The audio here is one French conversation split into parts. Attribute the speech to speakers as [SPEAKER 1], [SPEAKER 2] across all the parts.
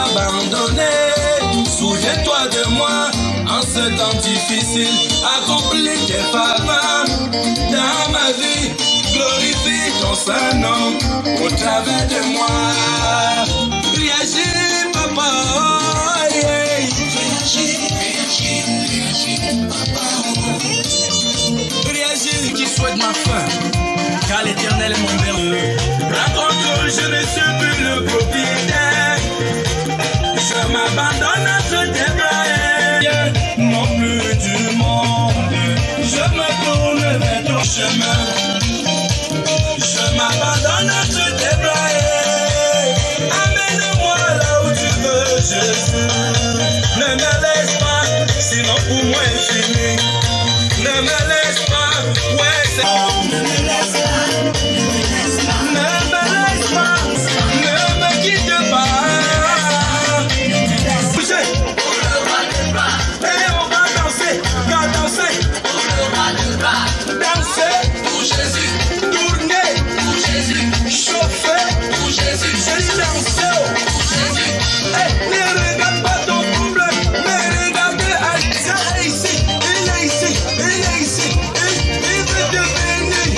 [SPEAKER 1] abandonné. Souviens-toi de moi en ce temps difficile. Accomplis tes faveurs dans ma vie. Glorifie ton Saint-Nom au travers de moi. Réagis, papa. Réagis, papa. Réagis, qui souhaite ma fin, car l'Éternel est mon berger. Raconte, je ne suis plus le propriétaire. Je m'abandonne entre tes bras, non plus du monde. Je me tourne vers ton chemin. Je m'abandonne entre tes bras. Amène-moi là où tu veux, Jésus. Ne me laisse pas, sinon pour moi est fini. Ne me laisse pas, ouais c'est bon. Ne me laisse pas, ne me laisse pas, ne me quitte pas. Bougez. Et on va danser, danser pour Jésus, tourner pour Jésus, chauffer pour Jésus, danser pour Jésus. Ne regarde pas ton problème, mais regarde Alexia ici, il est ici, il est ici, il veut te bénir,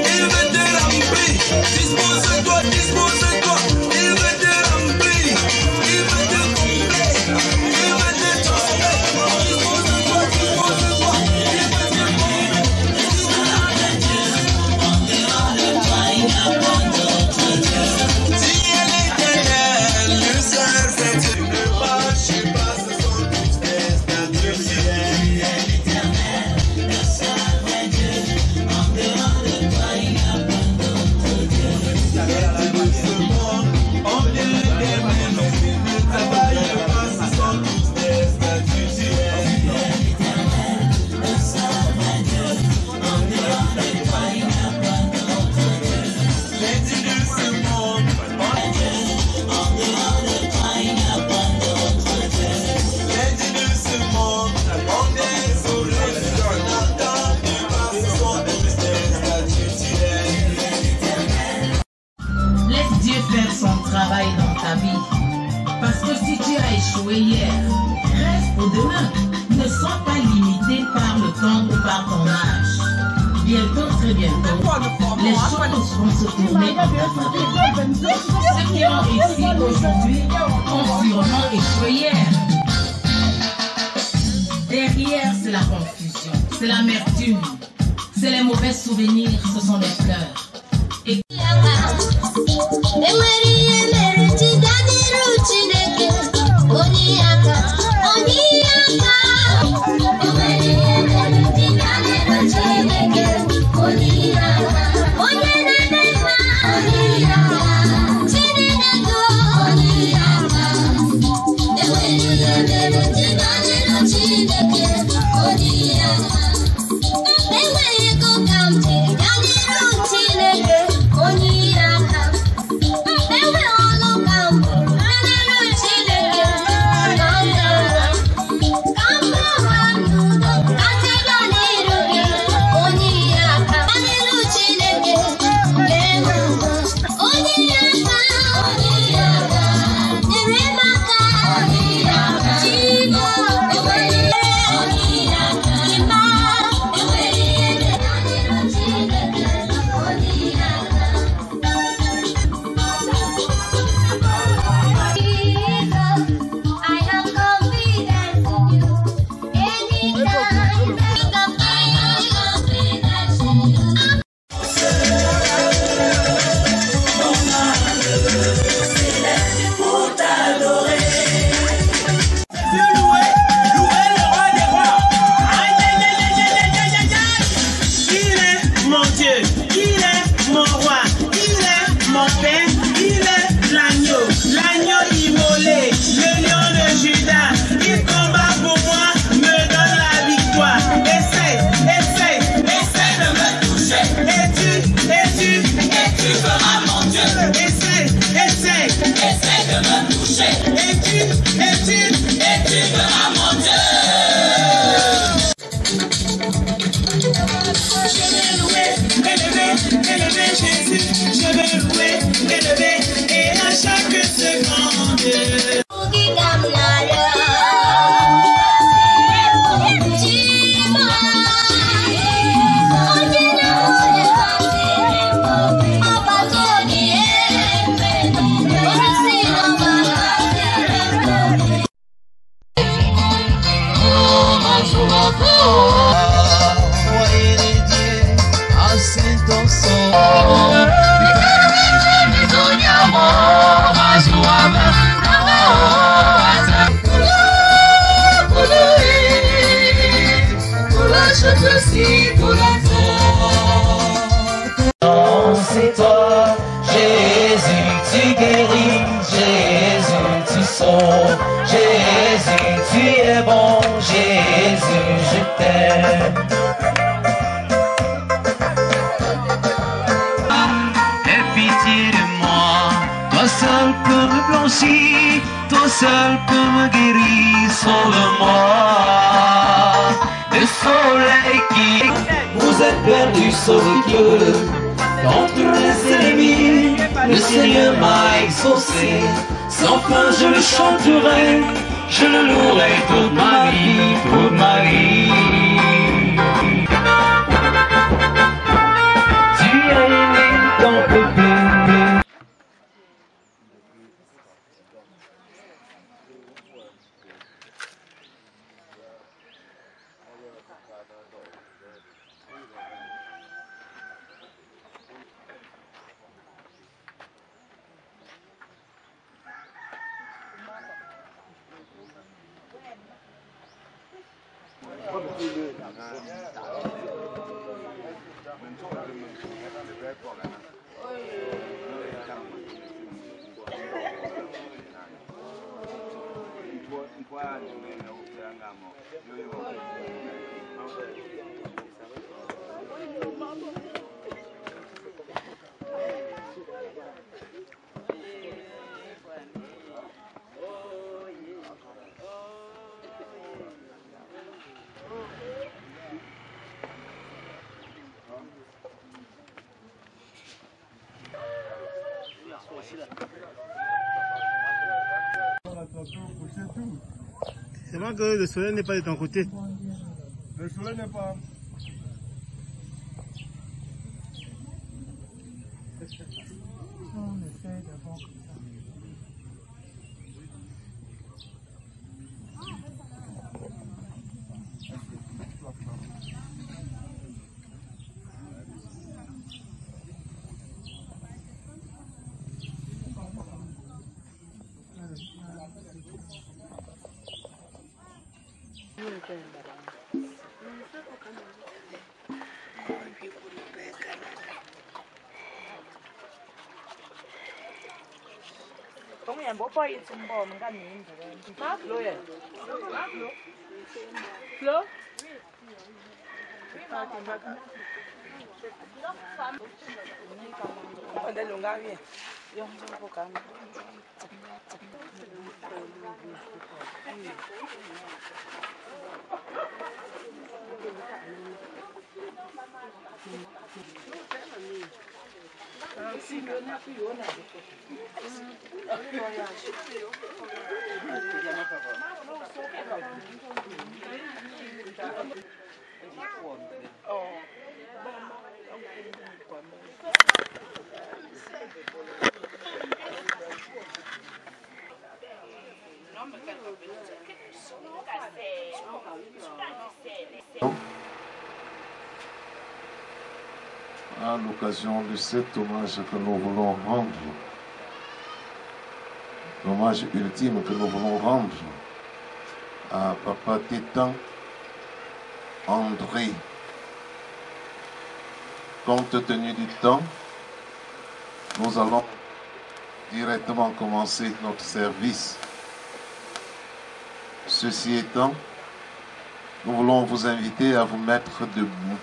[SPEAKER 1] il veut te remplir. Dispose-toi, dispose-toi, il veut te remplir, il veut te combler, il veut te transmettre. Dispose-toi, dispose-toi, il veut te combler. Si elle est éternelle, le seul fait Dieu. Ne marche pas, ce sont toutes les statues. Si elle est éternelle, le seul vrai Dieu. En dehors de toi, il n'y a pas d'autre Dieu. De ce monde, on vient d'aimer nos vies. Ne travaille pas, ce sont toutes les statues. Si elle est éternelle, le seul vrai Dieu. En dehors de toi, il n'y a pas d'autre Dieu. Les dieux de ce monde, on en dehors de toi, il n'y a pas d'autre Dieu. Les dieux de ce monde, on est sur les cieux, n'entendez pas, ce sont des statues. Si elle est éternelle.
[SPEAKER 2] Laisse Dieu faire son travail dans ta vie. Parce que si tu as échoué hier, reste pour demain. Ne sois pas limité par le temps ou par ton âge. Bientôt, très bientôt, les choses vont se tourner en ta faveur. Ceux qui ont réussi aujourd'hui ont sûrement échoué hier. Derrière, c'est la confusion, c'est l'amertume, c'est les mauvais souvenirs, ce sont les pleurs. Et
[SPEAKER 3] Oh,
[SPEAKER 1] Envoyez les dieux à Saint-Orson. C'est toi, Jésus, tu guéris, Jésus, tu sauves, Jésus, tu es bon, Jésus, je t'aime. Aie pitié de moi, toi seul peux me blanchir, toi seul peux me guérir, sauve-moi. Le soleil qui vous êtes perdu, sauve-Dieu. Contre les ennemis, le Seigneur m'a exaucé. Sans fin je le chanterai, je le louerai toute ma vie, toute ma vie. Tu as aimé ton peuple.
[SPEAKER 3] C'est vrai que le soleil n'est pas de ton côté.
[SPEAKER 4] Le soleil n'est pas.
[SPEAKER 3] On essaie d'abord comme ça.
[SPEAKER 5] Cũng nhà bố quay chung bò mình ăn nhìn rồi pháp luôn vậy pháp luôn luôn ở đây luôn ga gì dùng cho cô cả
[SPEAKER 6] À l'occasion de cet hommage que nous voulons rendre, l'hommage ultime que nous voulons rendre à Papa Tétan André. Compte tenu du temps, nous allons directement commencer notre service. Ceci étant, nous voulons vous inviter à vous mettre debout.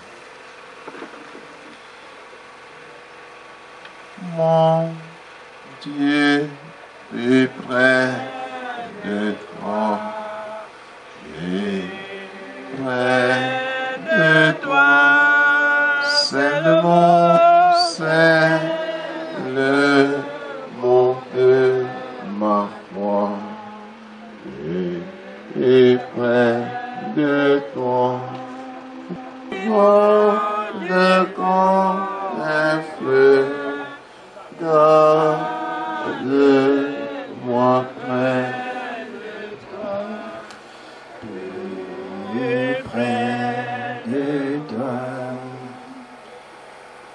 [SPEAKER 6] Mon Dieu est près de toi, et près de toi, c'est le mot de ma foi, et près de toi, de quand un feu. Garde-moi près de toi, et près
[SPEAKER 7] cœur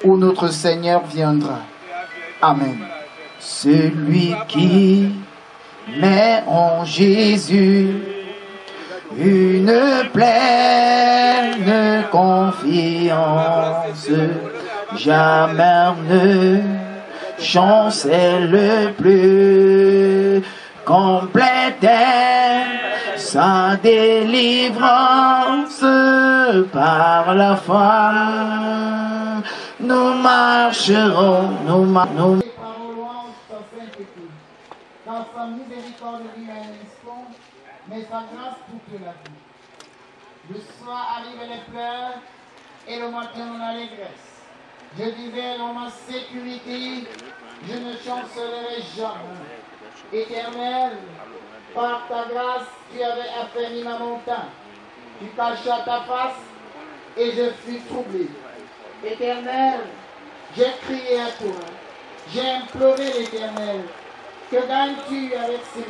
[SPEAKER 7] où notre Seigneur viendra. Amen. Celui qui met en Jésus une pleine confiance, jamais ne chancelle plus, complète sa délivrance par la foi. Nous marcherons, dans sa miséricorde lui un instant, mais sa grâce toute la vie. Le soir arrivent les pleurs et le matin l'allégresse. Je vivais dans ma sécurité, je ne chancellerai jamais. Éternel, par ta grâce, tu avais affermi ma montagne. Tu cachas ta face et je fus troublé. Éternel, j'ai crié à toi, j'ai imploré l'Éternel. Que gagnes-tu avec ces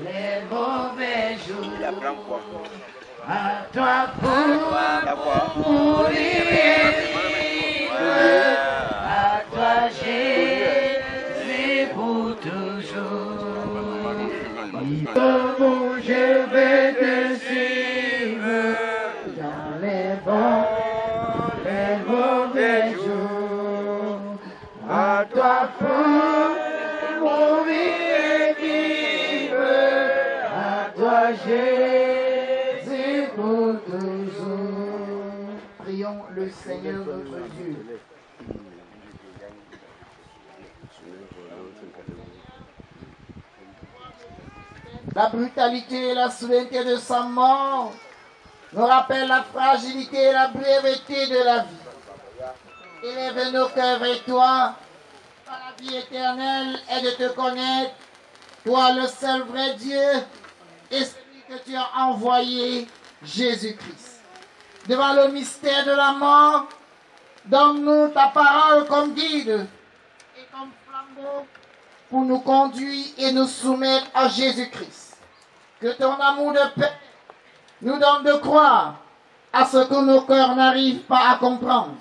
[SPEAKER 7] les mauvais jours? À toi pour vivre, à toi Jésus pour toujours. Comment je vais te suivre dans les bons, les mauvais jours. À toi pour vivre, à toi Jésus pour toujours. Prions le Seigneur notre Dieu. La brutalité et la souveraineté de sa mort nous rappellent la fragilité et la brièveté de la vie. Élève nos cœurs vers toi, par la vie éternelle, et de te connaître, toi le seul vrai Dieu, et celui que tu as envoyé, Jésus-Christ. Devant le mystère de la mort, donne-nous ta parole comme guide et comme flambeau pour nous conduire et nous soumettre à Jésus-Christ. Que ton amour de paix nous donne de croire à ce que nos cœurs n'arrivent pas à comprendre.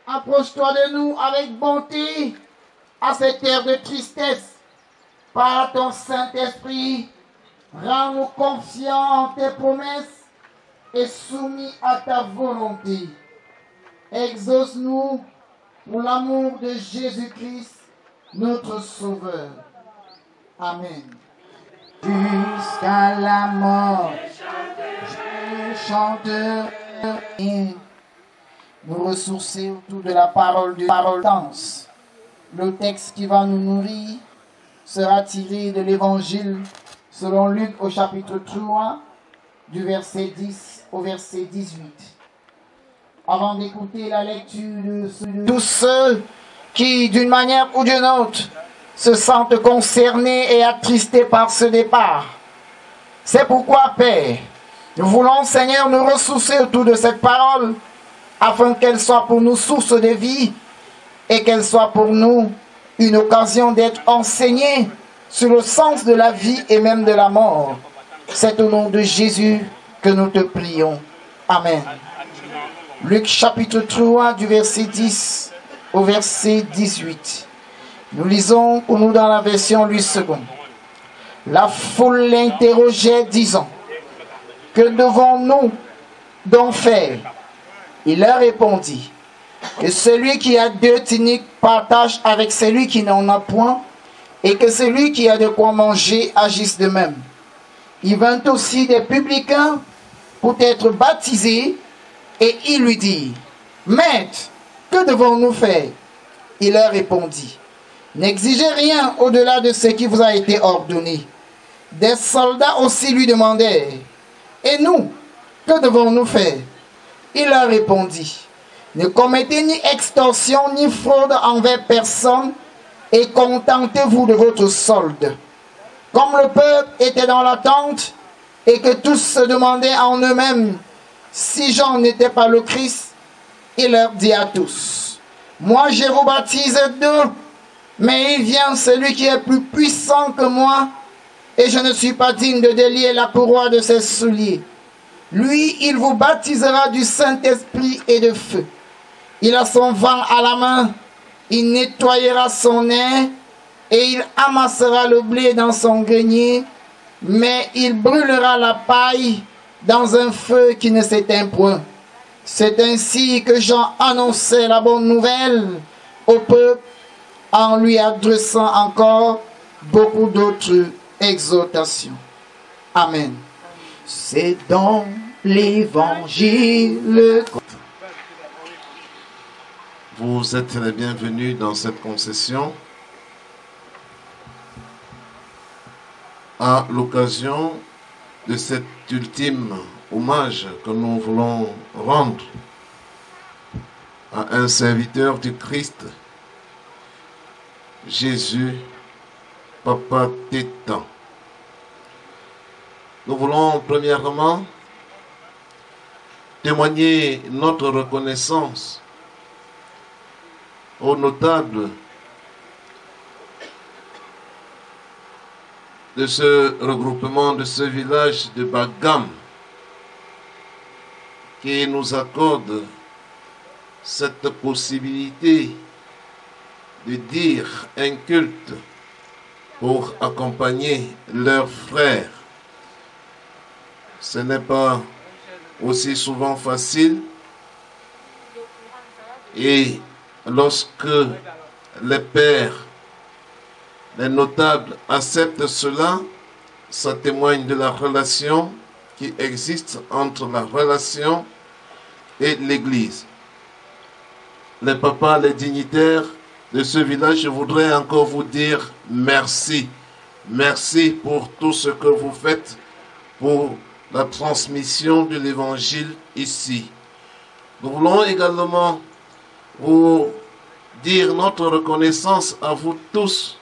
[SPEAKER 7] Approche-toi de nous avec bonté à cette ère de tristesse. Par ton Saint-Esprit, rends-nous confiants en tes promesses et soumis à ta volonté. Exauce-nous pour l'amour de Jésus-Christ, notre Sauveur. Amen. Jusqu'à la mort, je chanterai. Nous ressourcer autour de la parole de dense. Le texte qui va nous nourrir sera tiré de l'évangile selon Luc au chapitre 3, du verset 10 au verset 18. Avant d'écouter la lecture de tous ceux qui, d'une manière ou d'une autre, se sentent concernés et attristés par ce départ. C'est pourquoi, Père, nous voulons, Seigneur, nous ressourcer autour de cette parole, afin qu'elle soit pour nous source de vie et qu'elle soit pour nous une occasion d'être enseignés sur le sens de la vie et même de la mort. C'est au nom de Jésus que nous te prions. Amen. Luc chapitre 3 du verset 10 au verset 18. Nous lisons pour nous dans la version Louis II. La foule l'interrogeait disant: que devons-nous donc faire? Il leur répondit que celui qui a 2 tuniques partage avec celui qui n'en a point, et que celui qui a de quoi manger agisse de même. Il vint aussi des publicains pour être baptisés, et il lui dit: Maître, que devons-nous faire? Il leur répondit: n'exigez rien au-delà de ce qui vous a été ordonné. Des soldats aussi lui demandèrent: et nous, que devons-nous faire? Il leur répondit: ne commettez ni extorsion ni fraude envers personne, et contentez-vous de votre solde. Comme le peuple était dans l'attente, et que tous se demandaient en eux-mêmes si Jean n'était pas le Christ, il leur dit à tous: moi je vous baptise d'eau, mais il vient celui qui est plus puissant que moi, et je ne suis pas digne de délier la courroie de ses souliers. Lui, il vous baptisera du Saint-Esprit et de feu. Il a son vent à la main, il nettoyera son nez et il amassera le blé dans son grenier, mais il brûlera la paille dans un feu qui ne s'éteint point. C'est ainsi que Jean annonçait la bonne nouvelle au peuple en lui adressant encore beaucoup d'autres exhortations. Amen. C'est dans l'évangile.
[SPEAKER 6] Vous êtes les bienvenus dans cette concession à l'occasion de cet ultime hommage que nous voulons rendre à un serviteur du Christ, Jésus, Papa Tétan. Nous voulons premièrement témoigner notre reconnaissance aux notables de ce regroupement, de ce village de Bagam, qui nous accorde cette possibilité de dire un culte pour accompagner leurs frères. Ce n'est pas aussi souvent facile, et lorsque les pères, les notables acceptent cela, ça témoigne de la relation qui existe entre la relation et l'Église. Les papas, les dignitaires de ce village, je voudrais encore vous dire merci. Merci pour tout ce que vous faites pour la transmission de l'Évangile ici. Nous voulons également vous dire notre reconnaissance à vous tous,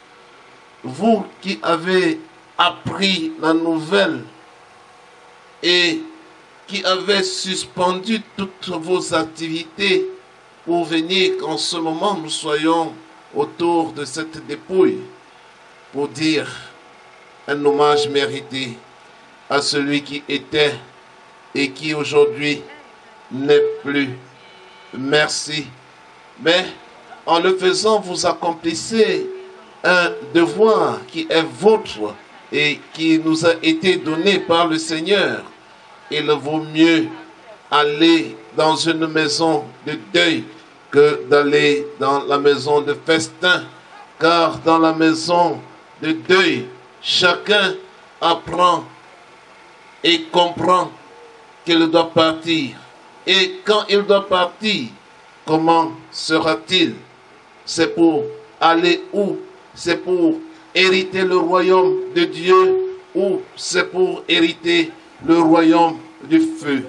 [SPEAKER 6] vous qui avez appris la nouvelle et qui avez suspendu toutes vos activités pour venir qu'en ce moment nous soyons autour de cette dépouille pour dire un hommage mérité à celui qui était et qui aujourd'hui n'est plus. Merci. Mais en le faisant, vous accomplissez un devoir qui est vôtre et qui nous a été donné par le Seigneur. Il vaut mieux aller dans une maison de deuil que d'aller dans la maison de festin, car dans la maison de deuil, chacun apprend et comprend qu'il doit partir. Et quand il doit partir, comment sera-t-il? C'est pour aller où? C'est pour hériter le royaume de Dieu ou c'est pour hériter le royaume du feu?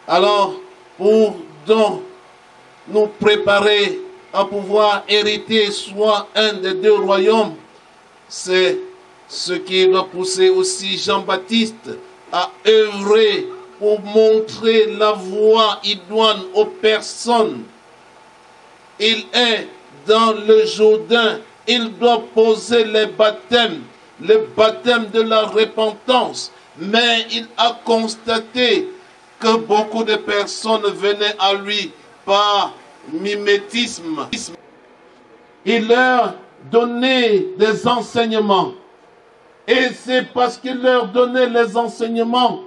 [SPEAKER 6] Alors, pour donc nous préparer à pouvoir hériter soit un des deux royaumes, c'est ce qui doit pousser aussi Jean-Baptiste à œuvrer pour montrer la voie idoine aux personnes. Il est dans le Jourdain, il doit poser le baptême de la repentance, mais il a constaté que beaucoup de personnes venaient à lui par mimétisme. Il leur donnait des enseignements. Et c'est parce qu'il leur donnait les enseignements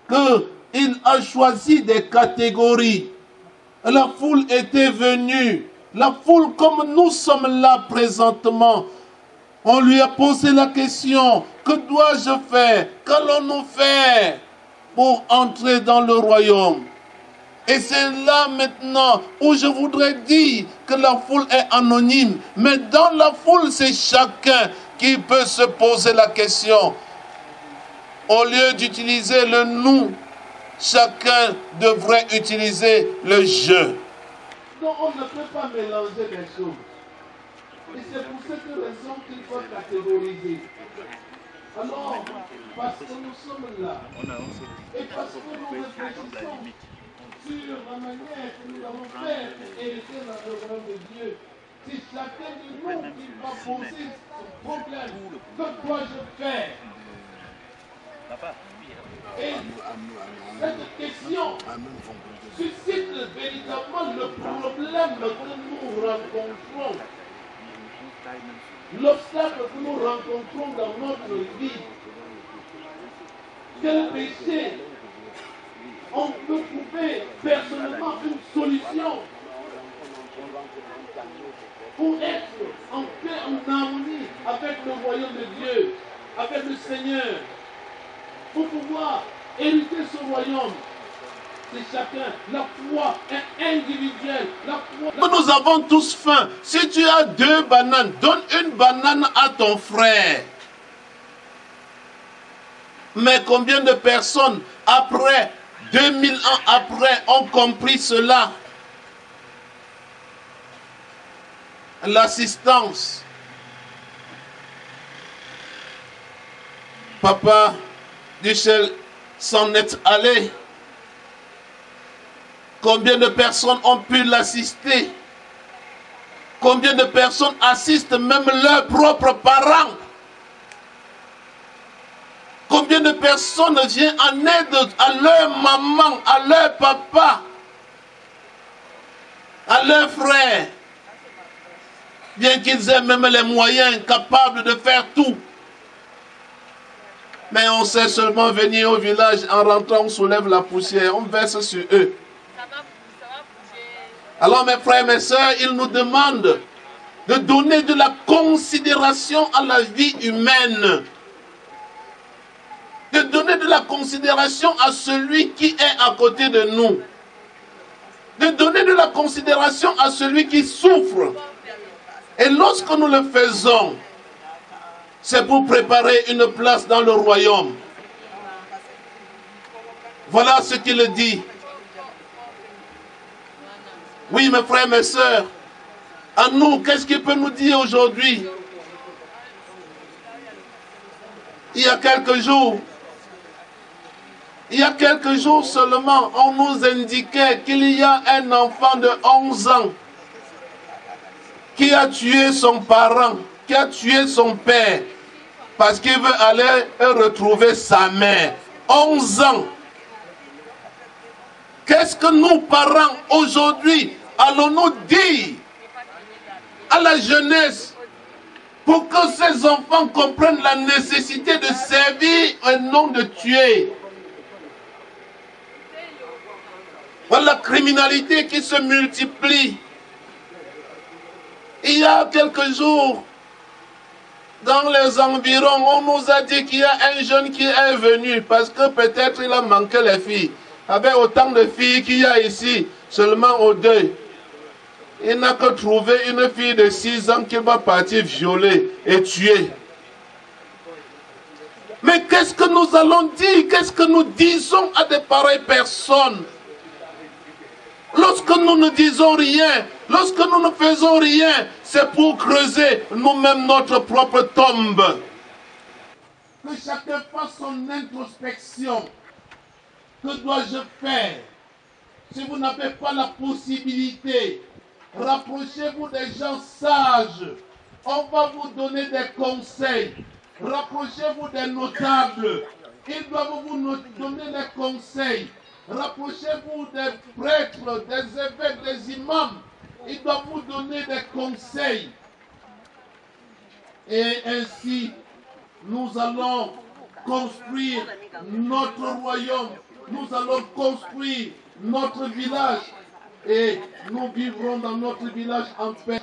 [SPEAKER 6] qu'il a choisi des catégories. La foule était venue. La foule comme nous sommes là présentement. On lui a posé la question, que dois-je faire? Qu'allons-nous faire pour entrer dans le royaume? Et c'est là maintenant où je voudrais dire que la foule est anonyme. Mais dans la foule, c'est chacun qui peut se poser la question. Au lieu d'utiliser le nous, chacun devrait utiliser le je. Donc on ne peut pas mélanger les choses. Et c'est pour cette raison qu'il faut catégoriser. Alors, parce que nous sommes là, et parce que nous réfléchissons sur la manière que nous avons fait pour hériter la royaume de Dieu, c'est chacun de nous qui va poser ce problème. Que dois-je faire? Et cette question suscite véritablement le problème que nous rencontrons. L'obstacle que nous rencontrons dans notre vie. Quel péché on peut trouver personnellement une solution pour être en paix, en harmonie avec le royaume de Dieu, avec le Seigneur, pour pouvoir hériter ce royaume. C'est chacun, la foi est individuelle. Nous avons tous faim. Si tu as 2 bananes, donne une banane à ton frère. Mais combien de personnes, après 2000 ans après, ont compris cela? L'assistance. Papa Duchel s'en est allé. Combien de personnes ont pu l'assister? Combien de personnes assistent même leurs propres parents? Combien de personnes viennent en aide à leur maman, à leur papa, à leurs frères, bien qu'ils aient même les moyens capables de faire tout. Mais on sait seulement venir au village, en rentrant, on soulève la poussière, on verse sur eux. Alors mes frères et mes sœurs, ils nous demandent de donner de la considération à la vie humaine. De donner de la considération à celui qui est à côté de nous. De donner de la considération à celui qui souffre. Et lorsque nous le faisons, c'est pour préparer une place dans le royaume. Voilà ce qu'il dit. Oui, mes frères, mes sœurs, à nous, qu'est-ce qu'il peut nous dire aujourd'hui? Il y a quelques jours seulement, on nous indiquait qu'il y a un enfant de 11 ans qui a tué son parent, qui a tué son père, parce qu'il veut aller retrouver sa mère. 11 ans. Qu'est-ce que nous, parents, aujourd'hui, allons-nous dire à la jeunesse pour que ces enfants comprennent la nécessité de servir et non de tuer? Voilà la criminalité qui se multiplie. Il y a quelques jours, dans les environs, on nous a dit qu'il y a un jeune qui est venu parce que peut-être il a manqué les filles. Avec autant de filles qu'il y a ici, seulement au deuil. Il n'a que trouvé une fille de 6 ans qu'il va partir violer et tuer. Mais qu'est-ce que nous allons dire? Qu'est-ce que nous disons à de pareilles personnes? Lorsque nous ne disons rien, lorsque nous ne faisons rien, c'est pour creuser nous-mêmes notre propre tombe. Que chacun fasse son introspection. Que dois-je faire? Si vous n'avez pas la possibilité, rapprochez-vous des gens sages. On va vous donner des conseils. Rapprochez-vous des notables. Ils doivent vous donner des conseils. Rapprochez-vous des prêtres, des évêques, des imams. Ils doivent vous donner des conseils. Et ainsi, nous allons construire notre royaume. Nous allons construire notre village. Et nous vivrons dans notre village en paix.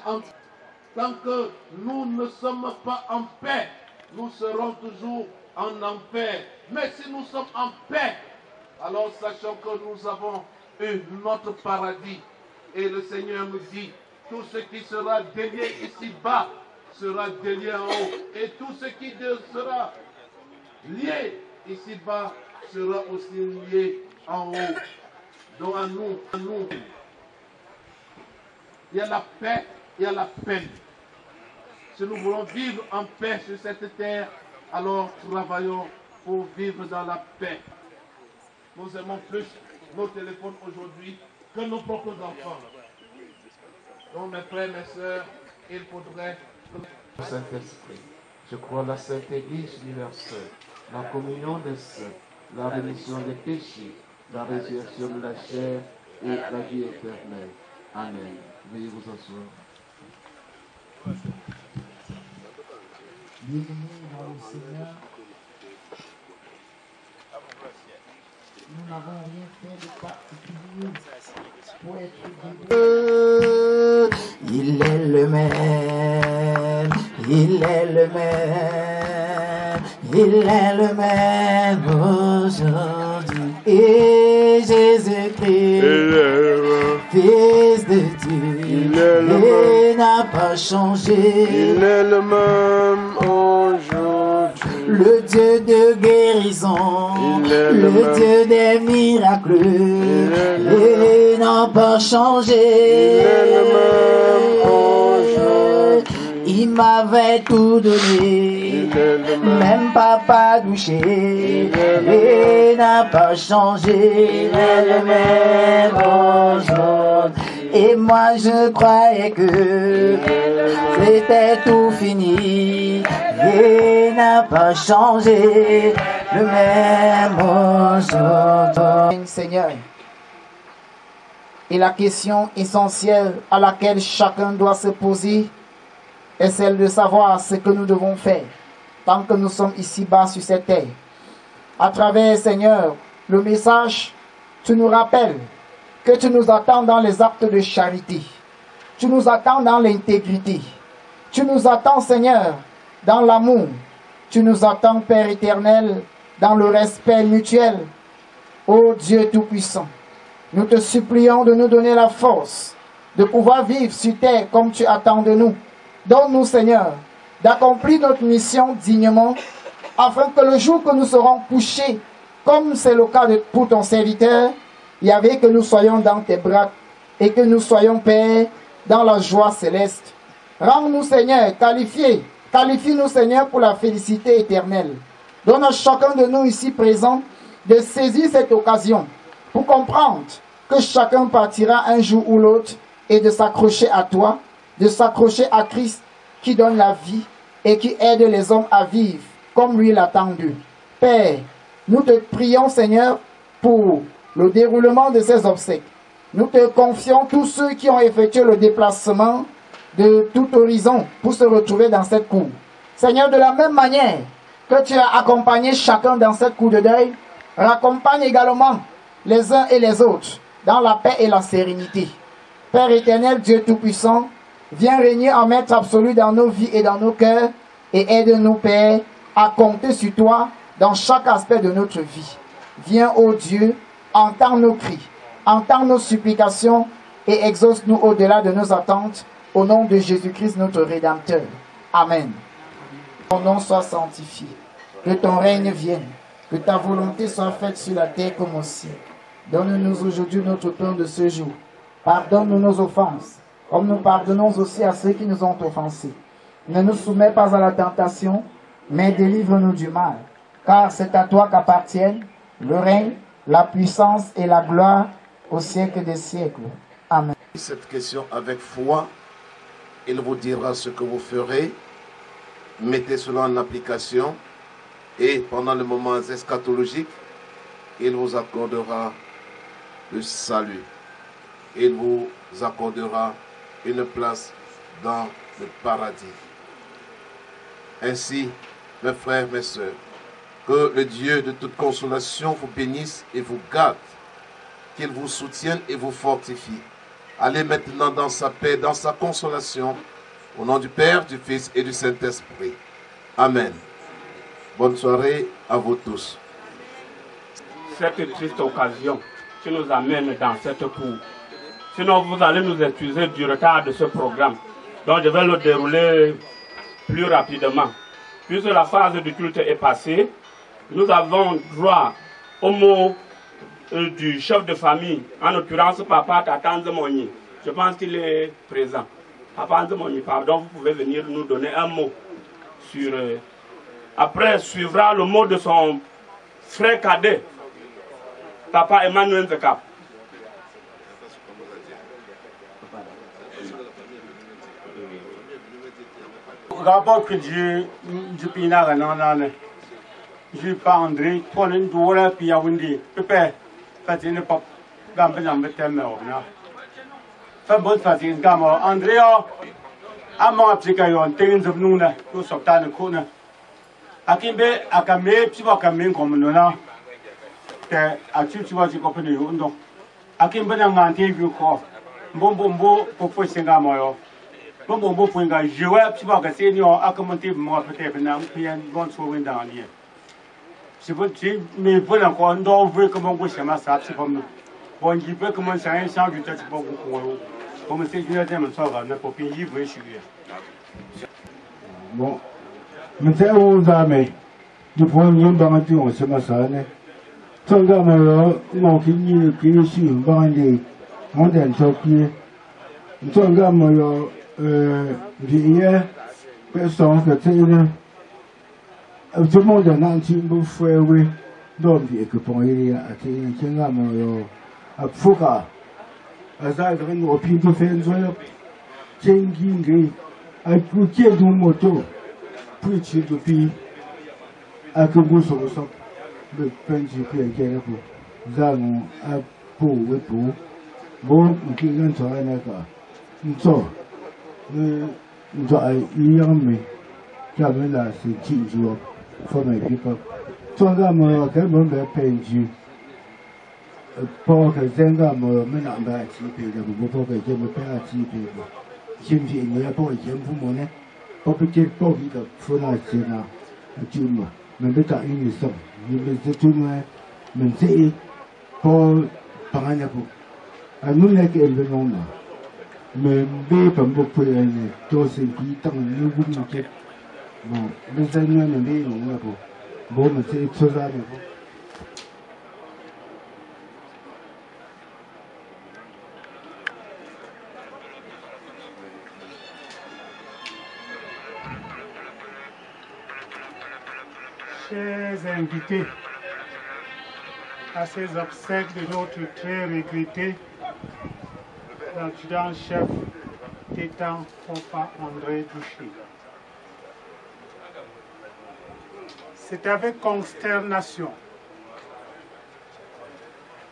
[SPEAKER 6] Tant que nous ne sommes pas en paix, nous serons toujours en enfer. Mais si nous sommes en paix, alors sachons que nous avons eu notre paradis. Et le Seigneur nous dit, tout ce qui sera délié ici-bas sera délié en haut. Et tout ce qui sera lié ici-bas sera aussi lié en haut. Donc à nous, il y a la paix, il y a la peine. Si nous voulons vivre en paix sur cette terre, alors travaillons pour vivre dans la paix. Nous aimons plus nos téléphones aujourd'hui que nos propres enfants. Donc mes frères, mes sœurs, il faudrait... Saint-Esprit, je crois à la Sainte Église universelle, la communion des saints, la rémission des péchés, la résurrection de la chair et la vie éternelle. Amen. Veuillez vous asseoir.
[SPEAKER 7] Bienvenue dans le Seigneur. Nous n'avons rien fait de particulier pour être guéris. Il est le même, il est le même, il est le même aujourd'hui. Et Jésus-Christ, Fils de Dieu, il n'a pas changé.
[SPEAKER 4] Il est le même aujourd'hui.
[SPEAKER 7] Le Dieu de guérison, le Dieu des miracles, il n'a pas changé. Il m'avait tout donné, même papa douché, il n'a pas changé. Il est le même aujourd'hui. Et moi je croyais que c'était tout fini. Il n'a pas changé, le même aujourd'hui. Seigneur. Et la question essentielle à laquelle chacun doit se poser est celle de savoir ce que nous devons faire tant que nous sommes ici-bas sur cette terre. À travers, Seigneur, le message, tu nous rappelles que tu nous attends dans les actes de charité. Tu nous attends dans l'intégrité. Tu nous attends, Seigneur, dans l'amour. Tu nous attends, Père éternel, dans le respect mutuel. Ô Dieu Tout-Puissant, nous te supplions de nous donner la force de pouvoir vivre sur terre comme tu attends de nous. Donne-nous, Seigneur, d'accomplir notre mission dignement, afin que le jour que nous serons couchés, comme c'est le cas pour ton serviteur, Yahvé, que nous soyons dans tes bras et que nous soyons, Père, dans la joie céleste. Rends-nous, Seigneur, qualifie-nous, Seigneur, pour la félicité éternelle. Donne à chacun de nous ici présents de saisir cette occasion pour comprendre que chacun partira un jour ou l'autre et de s'accrocher à toi, de s'accrocher à Christ qui donne la vie et qui aide les hommes à vivre comme lui l'attend d'eux. Père, nous te prions, Seigneur, pour le déroulement de ces obsèques. Nous te confions tous ceux qui ont effectué le déplacement de tout horizon pour se retrouver dans cette cour. Seigneur, de la même manière que tu as accompagné chacun dans cette cour de deuil, raccompagne également les uns et les autres dans la paix et la sérénité. Père éternel, Dieu Tout-Puissant, viens régner en maître absolu dans nos vies et dans nos cœurs et aide-nous, Père, à compter sur toi dans chaque aspect de notre vie. Viens, ô Dieu, entends nos cris, entends nos supplications et exauce-nous au-delà de nos attentes, au nom de Jésus-Christ, notre Rédempteur. Amen. Que ton nom soit sanctifié, que ton règne vienne, que ta volonté soit faite sur la terre comme au ciel. Donne-nous aujourd'hui notre pain de ce jour. Pardonne-nous nos offenses, comme nous pardonnons aussi à ceux qui nous ont offensés. Ne nous soumets pas à la tentation, mais délivre-nous du mal. Car c'est à toi qu'appartiennent le règne, la puissance et la gloire au siècle des siècles. Amen.
[SPEAKER 6] Cette question avec foi, il vous dira ce que vous ferez. Mettez cela en application et pendant le moment eschatologique, il vous accordera le salut. Il vous accordera une place dans le paradis. Ainsi, mes frères, mes sœurs, que le Dieu de toute consolation vous bénisse et vous garde, qu'il vous soutienne et vous fortifie. Allez maintenant dans sa paix, dans sa consolation, au nom du Père, du Fils et du Saint-Esprit. Amen. Bonne soirée à vous tous.
[SPEAKER 8] Cette triste occasion qui nous amène dans cette cour. Sinon, vous allez nous excuser du retard de ce programme. Donc, je vais le dérouler plus rapidement. Puisque la phase du culte est passée, nous avons droit au mot du chef de famille, en l'occurrence Papa Tatan Nzemoni. Je pense qu'il est présent. Papa Nzemoni, pardon, vous pouvez venir nous donner un mot sur... Après, suivra le mot de son frère cadet, Papa Emmanuel Nzekap.
[SPEAKER 9] Rapport que Dieu, du Pina, non.
[SPEAKER 8] je pas André, toi le doula puis à Wendy, pépé, fait une pop, gambe dans le thème là. Fait bon fait une gamme André a mon application t'es une nous là, tout sortant de coup là. Akimbe akame petit va comme comme nous là. Que tu vas tu comprendre donc. Akimbe na nganté vu quoi. Bon pour singa moyo. Bon pour nga jouer petit va que c'est nous akamonter moi peut-être na bien bon souvent dans lié. C'est bon tu mais pour encore on veut comment on se met ça c'est comme bon il peut commencer à changer du temps pour comme c'est une deuxième ça va ne faut pas y voir sur.
[SPEAKER 9] Bon. Mais c'est où ça mais du point de vue de on se met ça ne. 这个嘛哟，我给你信帮的，我点照片。这个嘛哟，你也别上个这呢，这么的难听不回味，那别个朋友啊，这个嘛哟，复杂，在这个我平时分做了，真经给，不见多么多，不吃就比，个无所谓。 le penji pe kere po zangu a po we po bo ki gan so na ka so so ai yang me ja me la si ji ju for my people so ga mo ka mo be penji po ka zenga mo me na ba ji pe de bo po ka je mo pe a ji pe bo jin ji ni ya po yin fu mo ne po pe je po bi de fu na ji na ju mo me be ta yin so mình sẽ chung mình sẽ có bằng anh em à lúc này cái em không mà mình biết phần bộ phận này cho sinh khí tăng như cũng như thế mà mình sẽ nghe mình biết không là bố mình sẽ cho ra được không
[SPEAKER 3] Chers invités, à ces obsèques de notre très regretté l'adjudant-chef d'État Papa André Boucher. C'est avec consternation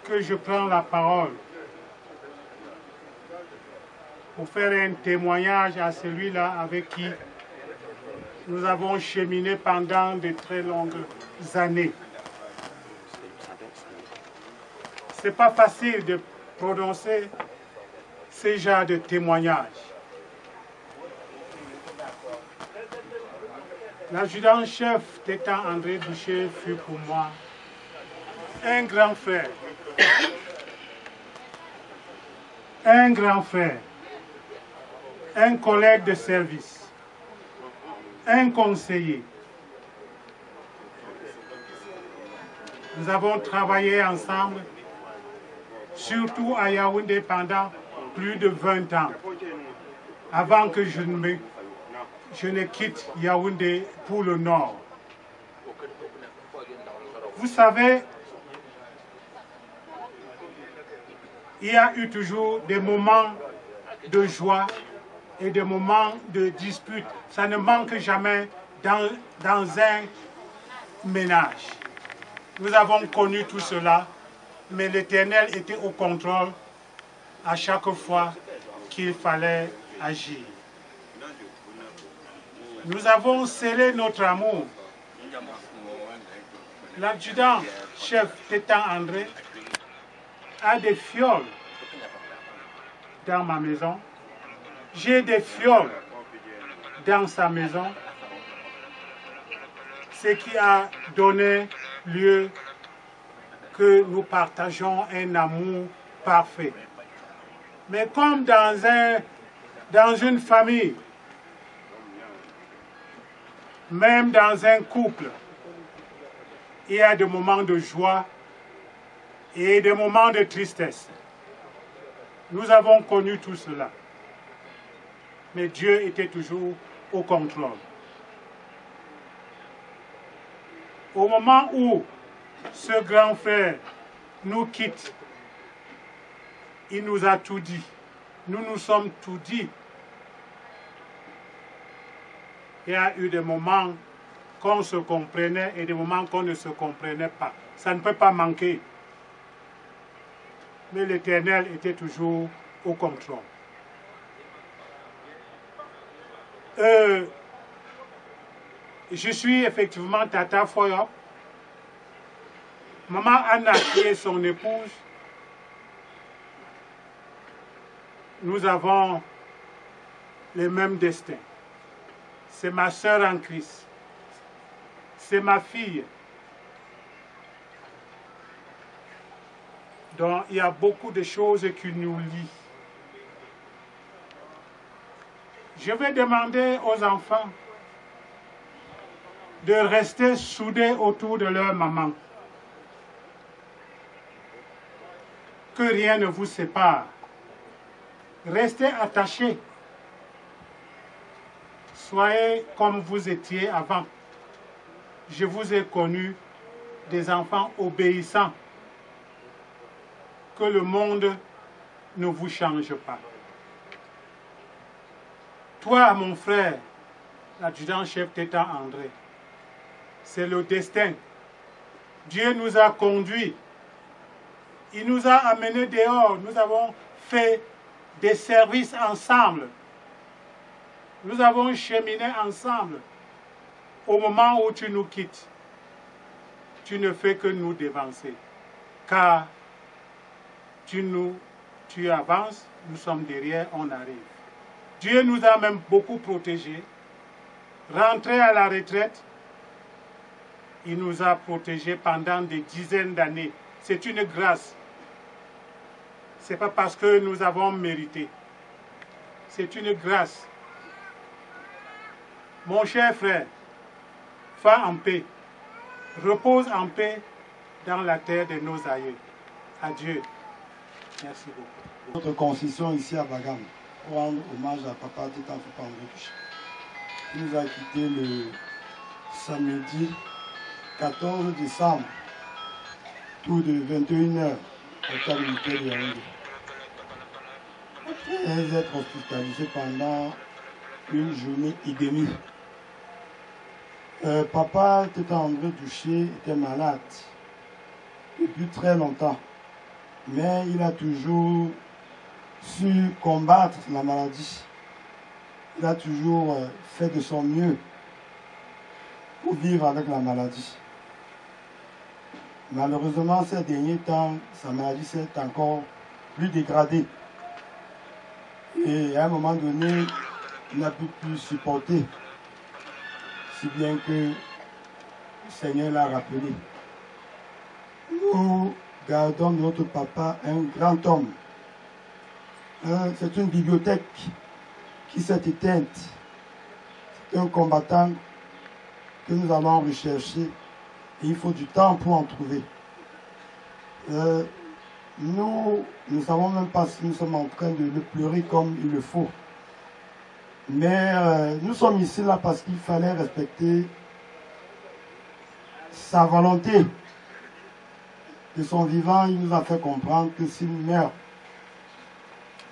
[SPEAKER 3] que je prends la parole pour faire un témoignage à celui-là avec qui nous avons cheminé pendant de très longues années. Ce n'est pas facile de prononcer ce genre de témoignage. L'adjudant-chef d'État André Boucher fut pour moi un grand frère, un collègue de service, un conseiller. Nous avons travaillé ensemble, surtout à Yaoundé pendant plus de 20 ans, avant que je ne quitte Yaoundé pour le Nord. Vous savez, il y a eu toujours des moments de joie et des moments de dispute. Ça ne manque jamais dans un ménage. Nous avons connu tout cela, mais l'Éternel était au contrôle à chaque fois qu'il fallait agir. Nous avons scellé notre amour. L'adjudant-chef d'État André a des fioles dans ma maison. J'ai des fioles dans sa maison, ce qui a donné lieu que nous partageons un amour parfait. Mais comme dans une famille, même dans un couple, il y a des moments de joie et des moments de tristesse. Nous avons connu tout cela. Mais Dieu était toujours au contrôle. Au moment où ce grand frère nous quitte, il nous a tout dit. Nous nous sommes tout dit. Il y a eu des moments qu'on se comprenait et des moments qu'on ne se comprenait pas. Ça ne peut pas manquer. Mais l'Éternel était toujours au contrôle. Je suis effectivement Tata Foyop. Maman Anna, qui est son épouse, nous avons les mêmes destins. C'est ma sœur en Christ. C'est ma fille. Donc il y a beaucoup de choses qui nous lient. Je vais demander aux enfants de rester soudés autour de leur maman. Que rien ne vous sépare. Restez attachés. Soyez comme vous étiez avant. Je vous ai connus des enfants obéissants. Que le monde ne vous change pas. Toi, mon frère, l'adjudant-chef Tétan André, c'est le destin. Dieu nous a conduits. Il nous a amenés dehors. Nous avons fait des services ensemble. Nous avons cheminé ensemble. Au moment où tu nous quittes, tu ne fais que nous dévancer. Car tu avances, nous sommes derrière, on arrive. Dieu nous a même beaucoup protégés. Rentré à la retraite, il nous a protégés pendant des dizaines d'années. C'est une grâce. Ce n'est pas parce que nous avons mérité. C'est une grâce. Mon cher frère, va en paix. Repose en paix dans la terre de nos aïeux. Adieu. Merci beaucoup.
[SPEAKER 10] Notre concession ici à Bagam, pour rendre hommage à Papa Tétan André, qui nous a quittés le samedi 14 décembre, tout de 21h, au camp militaire de Yaoundé. Après être hospitalisé pendant une journée et demie, Papa Tétan André Touché était malade depuis très longtemps, mais il a toujours su combattre la maladie. Il a toujours fait de son mieux pour vivre avec la maladie. Malheureusement, ces derniers temps, sa maladie s'est encore plus dégradée. Et à un moment donné, il n'a plus supporter, si bien que le Seigneur l'a rappelé. Nous gardons notre papa un grand homme. C'est une bibliothèque qui s'est éteinte. C'est un combattant que nous allons rechercher et il faut du temps pour en trouver. Nous ne savons même pas si nous sommes en train de le pleurer comme il le faut. Mais nous sommes ici là parce qu'il fallait respecter sa volonté. De son vivant, il nous a fait comprendre que s'il meurt,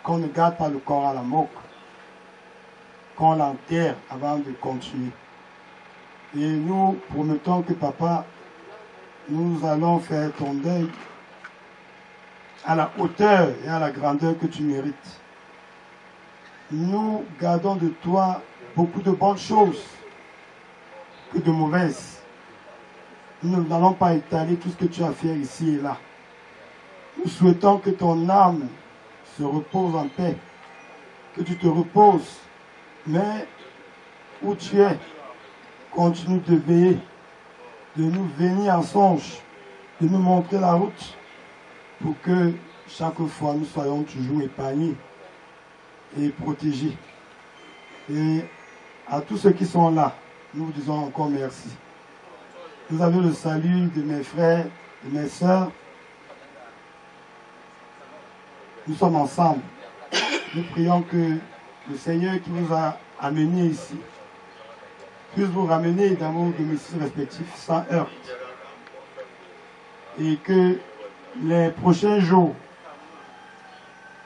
[SPEAKER 10] qu'on ne garde pas le corps à la morgue, qu'on l'enterre avant de continuer. Et nous promettons que papa, nous allons faire ton deuil à la hauteur et à la grandeur que tu mérites. Nous gardons de toi beaucoup de bonnes choses que de mauvaises. Nous n'allons pas étaler tout ce que tu as fait ici et là. Nous souhaitons que ton âme se repose en paix, que tu te reposes, mais où tu es, continue de veiller, de nous venir en songe, de nous montrer la route, pour que chaque fois nous soyons toujours épargnés et protégés. Et à tous ceux qui sont là, nous vous disons encore merci. Vous avez le salut de mes frères, de mes sœurs. Nous sommes ensemble. Nous prions que le Seigneur qui vous a amenés ici puisse vous ramener dans vos domiciles respectifs sans heurts. Et que les prochains jours,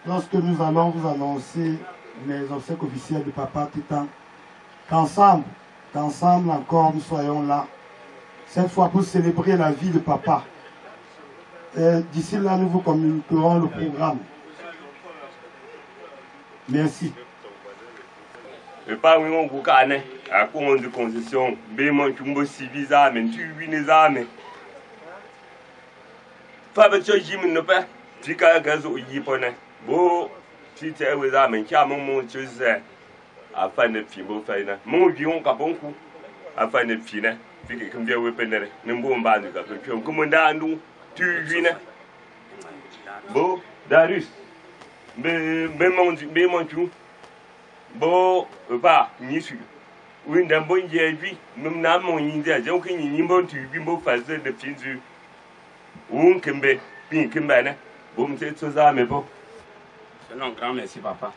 [SPEAKER 10] lorsque nous allons vous annoncer les obsèques officielles de Papa Tétan, qu'ensemble, qu'ensemble encore nous soyons là, cette fois pour célébrer la vie de papa. D'ici là, nous vous communiquerons le programme. Merci.
[SPEAKER 11] Et pas oui, on vous connaît. À quoi de concession, bémon tu me civis amen, tu vis les âmes. Fabien Jim ne pas, tu as gazou yipone. Beau, tu t'es aux âmes, qui a mon chose afin de fibo faina. Mon vion caponco, afin de fine, puis que comme bien weaponner, n'importe pas de capon, commandant, tu vis. Beau, Darius, bémon tu. Bo ba ni su win dan bon je bi num na mo yin de je ko yin bon tu bi mo fa ze de fin du un kembe bin kembe na bo mo se to za me bo non grand merci papa.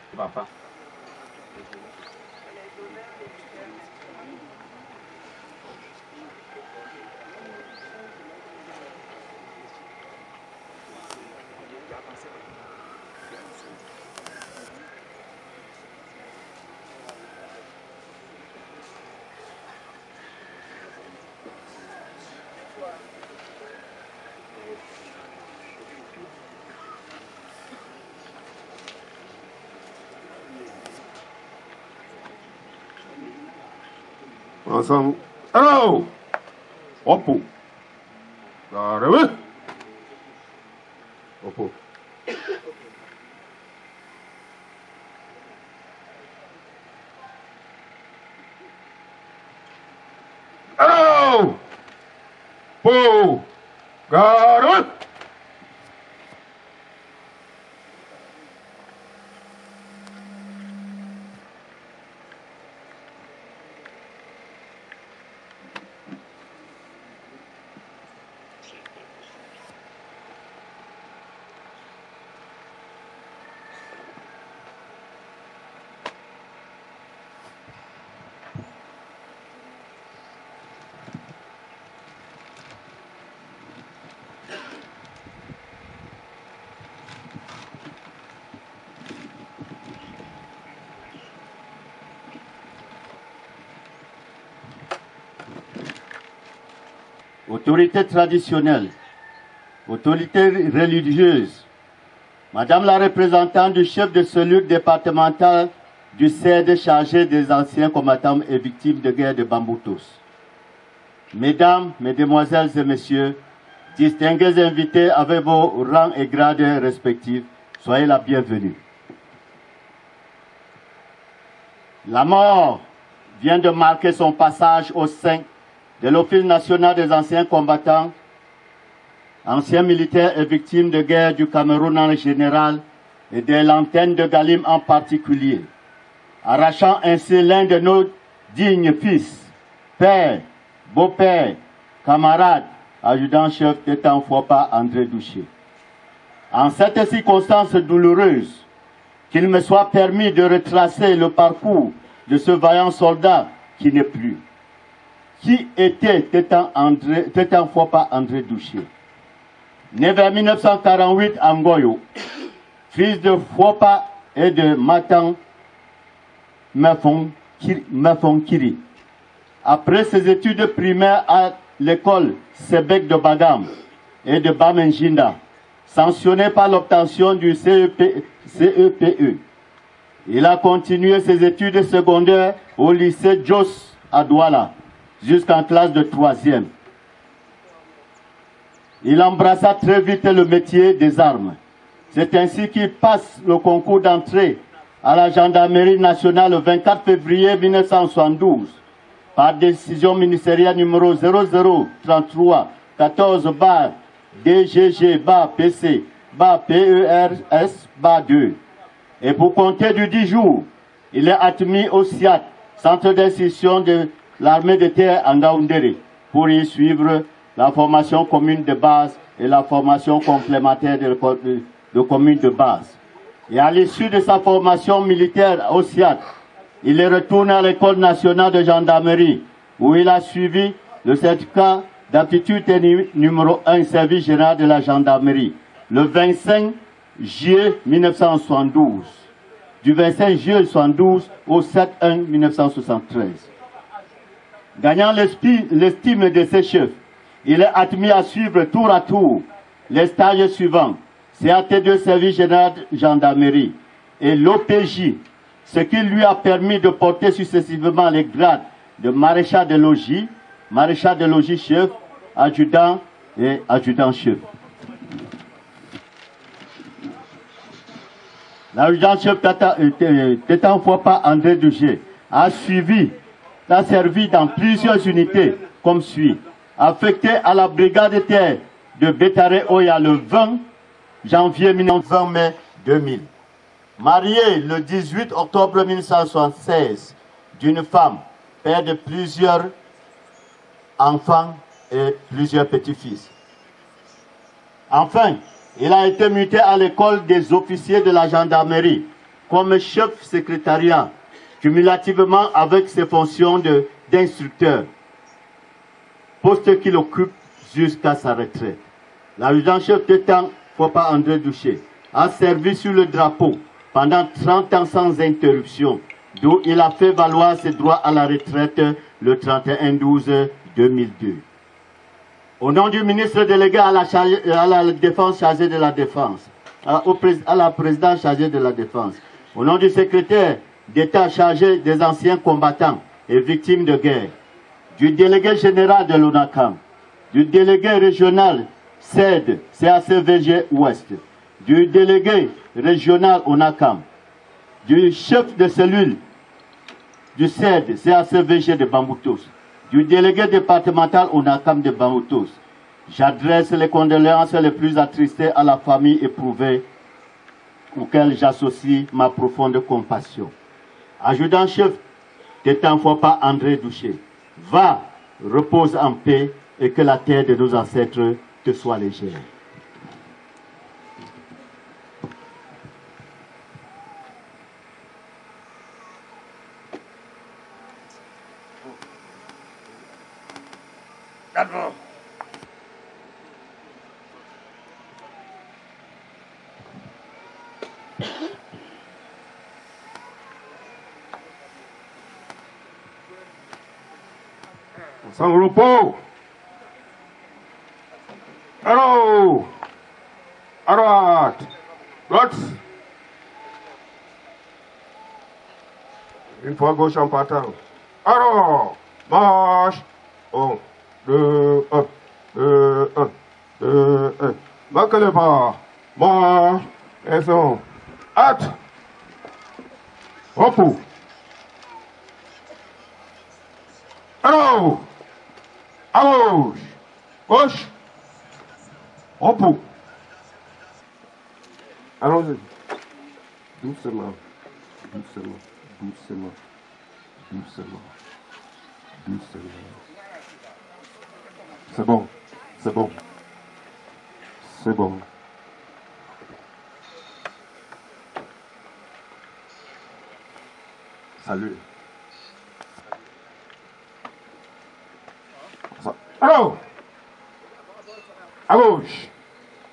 [SPEAKER 12] Ensemble. Alors, repos. Arrivé. Repos. Alors, pour garde.
[SPEAKER 13] Autorité traditionnelle, autorité religieuse, Madame la représentante du chef de cellule départementale du CED chargé des anciens combattants et victimes de guerre de Bamboutos, Mesdames, Mesdemoiselles et Messieurs, distingués invités avec vos rangs et grades respectifs, soyez la bienvenue. La mort vient de marquer son passage au sein de l'Office national des anciens combattants, anciens militaires et victimes de guerre du Cameroun en général et de l'antenne de Galim en particulier, arrachant ainsi l'un de nos dignes fils, pères, beaux-pères, camarades, adjudant-chef d'État-Fopa André Douché. En cette circonstance douloureuse, qu'il me soit permis de retracer le parcours de ce vaillant soldat qui n'est plus. Qui était Tétan-Fopa André Douché? Né vers 1948 à Ngoyo, fils de Fopa et de Matan Mafonkiri. Après ses études primaires à l'école Sebek de Bagam et de Bamenjinda, sanctionné par l'obtention du CEPE, il a continué ses études secondaires au lycée Jos à Douala, jusqu'en classe de 3e. Il embrassa très vite le métier des armes. C'est ainsi qu'il passe le concours d'entrée à la gendarmerie nationale le 24 février 1972 par décision ministérielle numéro 0033 14 DGG PC PERS 2. Et pour compter du 10 jours, il est admis au SIAT, centre d'instruction de l'armée de terre en Gaoundéré, pour y suivre la formation commune de base et la formation complémentaire de commune de base. Et à l'issue de sa formation militaire au SIAT, il est retourné à l'école nationale de gendarmerie, où il a suivi le certificat d'aptitude numéro 1 service général de la gendarmerie, le 25 juillet 1972, du 25 juillet 1972 au 7-1 1973. Gagnant l'estime de ses chefs, il est admis à suivre tour à tour les stages suivants, CAT2 Service Général de Gendarmerie et l'OPJ, ce qui lui a permis de porter successivement les grades de maréchal de logis chef, adjudant et adjudant-chef. L'adjudant-chef Tétan Fopa André Douché a servi dans plusieurs unités comme suit. Affecté à la brigade terre de Bétaré Oya le 20 janvier 20 mai 2000. Marié le 18 octobre 1976 d'une femme, père de plusieurs enfants et plusieurs petits-fils. Enfin, il a été muté à l'école des officiers de la gendarmerie comme chef secrétariat, cumulativement avec ses fonctions d'instructeur, poste qu'il occupe jusqu'à sa retraite. L'adjudant-chef Tétan Fopa André Douché a servi sur le drapeau pendant 30 ans sans interruption, d'où il a fait valoir ses droits à la retraite le 31/12/2002. Au nom du ministre délégué à la défense chargé de la défense, à la présidente chargée de la défense, au nom du secrétaire d'État chargé des anciens combattants et victimes de guerre, du délégué général de l'ONACAM, du délégué régional CED, CACVG Ouest, du délégué régional ONACAM, du chef de cellule du CED, CACVG de Bamboutos, du délégué départemental ONACAM de Bamboutos. J'adresse les condoléances les plus attristées à la famille éprouvée, auxquelles j'associe ma profonde compassion. Adjudant-chef Tétan Fopa André Douché, va, repose en paix et que la terre de nos ancêtres te soit légère.
[SPEAKER 12] D'abord. Sans repos. Alors, à droite, droite. Une fois gauche en partant. Alors, marche. 1, 2, 1, 2, 1, 2, 1. Marque le pas. Marche. Et son. Hâte. Repos. Alors, à gauche. Gauche. Repos. Allons-y. Doucement. Doucement. Doucement. Doucement. Doucement. C'est bon. C'est bon. C'est bon. Salut. Alors, à gauche.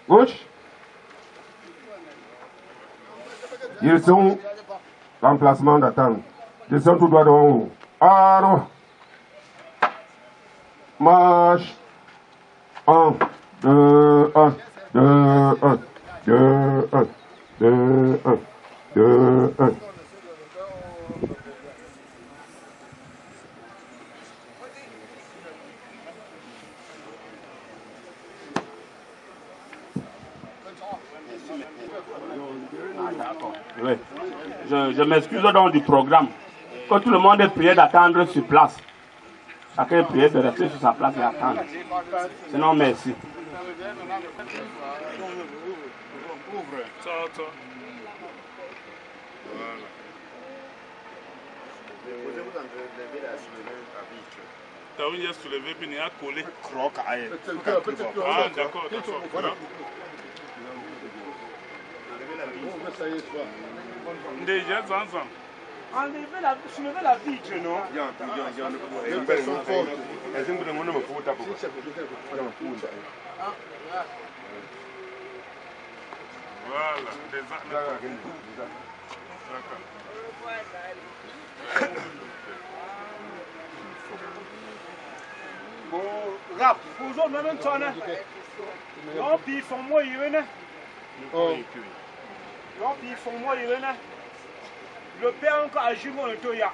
[SPEAKER 12] Gauche. Direction l'emplacement d'attente. Descends tout droit devant vous. Alors, marche. 1, 2, 1, 2, 1, 2, 1, 2, 1, 2, 1.
[SPEAKER 8] Oui. Je m'excuse donc du programme. Que tout le monde est prié d'attendre sur place. Chacun est prié de rester sur sa place et attendre. Sinon, merci.
[SPEAKER 14] T'as vu, il a soulevé, puis il a collé. Ah, d'accord, d'accord. Déjà, ensemble.
[SPEAKER 15] Soulever la vitre, non?
[SPEAKER 14] Voilà,
[SPEAKER 15] rap, pour eux, même temps, non, puis ils font moi, ils viennent. Non, puis ils font moi, ils viennent. Le père encore a joué mon toya.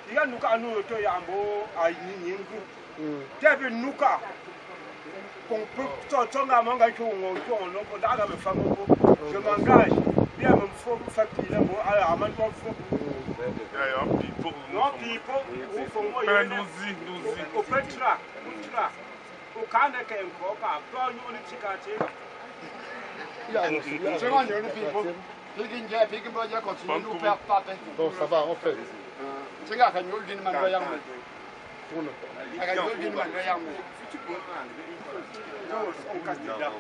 [SPEAKER 15] Il y a nous qui nous toya en beau à Yingu. Tu as vu nous qui qu'on peut sortir à manga qui on peut d'aller me faire je m'engage. Bien me faut faire pile moi à la main pour non puis pour moi nous au petra au canne que encore pas pas nous on tika
[SPEAKER 16] Bon, ça va, on fait. C'est là que nous d'une manière.
[SPEAKER 15] on casse des arbres.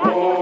[SPEAKER 1] Oh,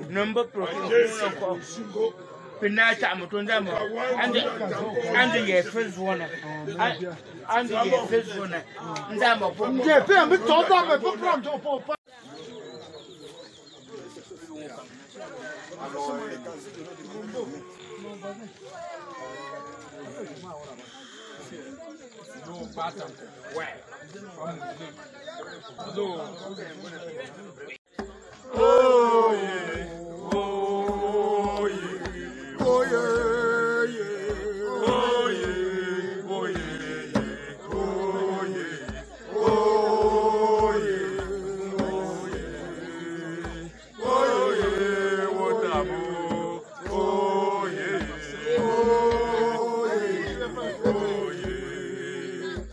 [SPEAKER 17] Number program. Penata Mutundamo and the first one and the first one.
[SPEAKER 1] Oh yeah, oh yeah, oh yeah, yeah, oh yeah, oh yeah, oh yeah, oh yeah, oh yeah, what a move, oh yeah, oh yeah, oh yeah,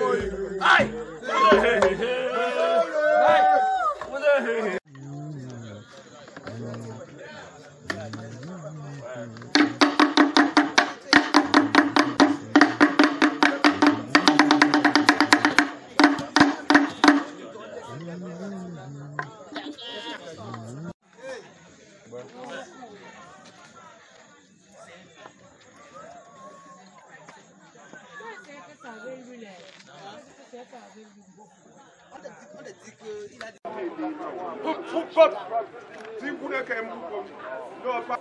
[SPEAKER 1] oh yeah, ay.